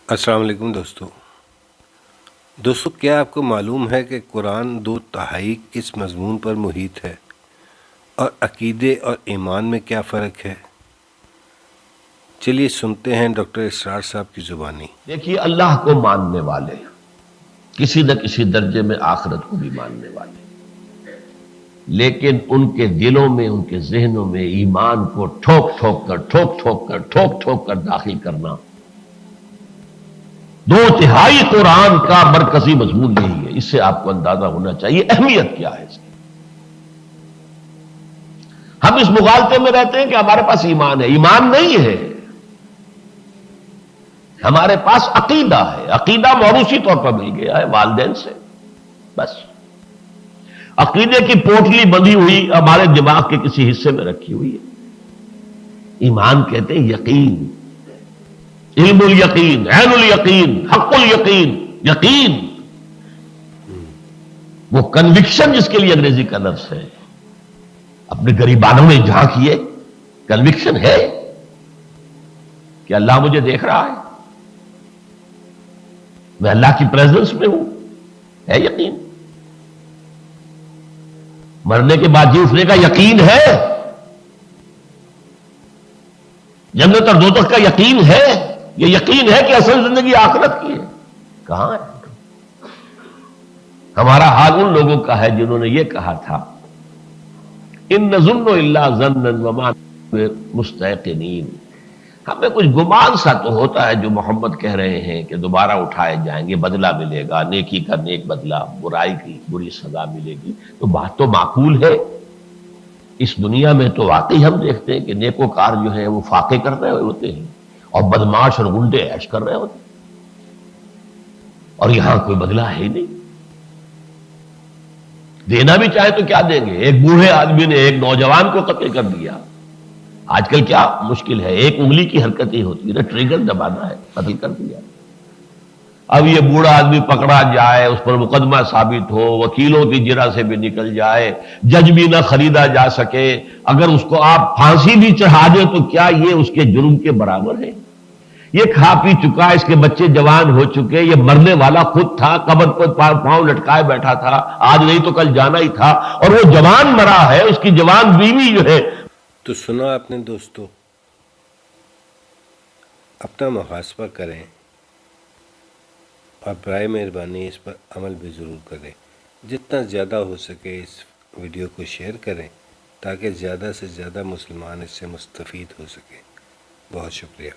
السلام علیکم دوستو کیا آپ کو معلوم ہے کہ قرآن 2/3 کس مضمون پر محیط ہے اور عقیدے اور ایمان میں کیا فرق ہے؟ چلیے سنتے ہیں ڈاکٹر اسرار صاحب کی زبانی۔ دیکھیے، اللہ کو ماننے والے کسی نہ کسی درجے میں آخرت کو بھی ماننے والے، لیکن ان کے دلوں میں، ان کے ذہنوں میں ایمان کو ٹھوک ٹھوک کر داخل کرنا 2/3 قرآن کا مرکزی مضمون یہی ہے۔ اس سے آپ کو اندازہ ہونا چاہیے اہمیت کیا ہے اس کی۔ ہم اس مغالطے میں رہتے ہیں کہ ہمارے پاس ایمان ہے، ایمان نہیں ہے، ہمارے پاس عقیدہ ہے۔ عقیدہ موروثی طور پر مل گیا ہے والدین سے، بس عقیدے کی پوٹلی بندھی ہوئی ہمارے دماغ کے کسی حصے میں رکھی ہوئی ہے۔ ایمان کہتے ہیں یقین، علم الیقین، عین الیقین، حق الیقین، یقین، وہ کنوکشن جس کے لیے انگریزی کا لفظ ہے۔ اپنے غریبانوں میں جھانکیے، کنوکشن ہے کہ اللہ مجھے دیکھ رہا ہے، میں اللہ کی پریزنس میں ہوں، ہے یقین۔ مرنے کے بعد جی اٹھنے کا یقین ہے، جنت اور دوزخ کا یقین ہے، یہ یقین ہے کہ اصل زندگی آخرت کی ہے، کہاں ہے؟ ہمارا حال ان لوگوں کا ہے جنہوں نے یہ کہا تھا ان نظن الا ظنا وما مستيقنين، ہمیں کچھ گمان سا تو ہوتا ہے جو محمد کہہ رہے ہیں کہ دوبارہ اٹھائے جائیں گے، بدلہ ملے گا، نیکی کا نیک بدلہ، برائی کی بری سزا ملے گی، تو بات تو معقول ہے۔ اس دنیا میں تو واقعی ہم دیکھتے ہیں کہ نیکوکار جو ہیں وہ فاقے کر رہے ہوتے ہیں اور بدماش اور گنڈے عیش کر رہے ہوتے ہیں، اور یہاں کوئی بدلہ ہے ہی نہیں۔ دینا بھی چاہے تو کیا دیں گے؟ ایک بوڑھے آدمی نے ایک نوجوان کو قتل کر دیا، آج کل کیا مشکل ہے، ایک انگلی کی حرکت ہی ہوتی ہے، ٹریگر دبانا ہے، قتل کر دیا۔ اب یہ بوڑھا آدمی پکڑا جائے، اس پر مقدمہ ثابت ہو، وکیلوں کی جرح سے بھی نکل جائے، جج بھی نہ خریدا جا سکے، اگر اس کو آپ پھانسی بھی چڑھا دیں تو کیا یہ اس کے جرم کے برابر ہے؟ یہ کھا پی چکا، اس کے بچے جوان ہو چکے، یہ مرنے والا خود تھا، قبر پر پاؤں لٹکائے بیٹھا تھا، آج نہیں تو کل جانا ہی تھا، اور وہ جوان مرا ہے، اس کی جوان بیوی جو ہے۔ تو سنا آپ نے دوستو، اپنا محاسبہ کریں اور برائے مہربانی اس پر عمل بھی ضرور کریں۔ جتنا زیادہ ہو سکے اس ویڈیو کو شیئر کریں تاکہ زیادہ سے زیادہ مسلمان اس سے مستفید ہو سکیں۔ بہت شکریہ۔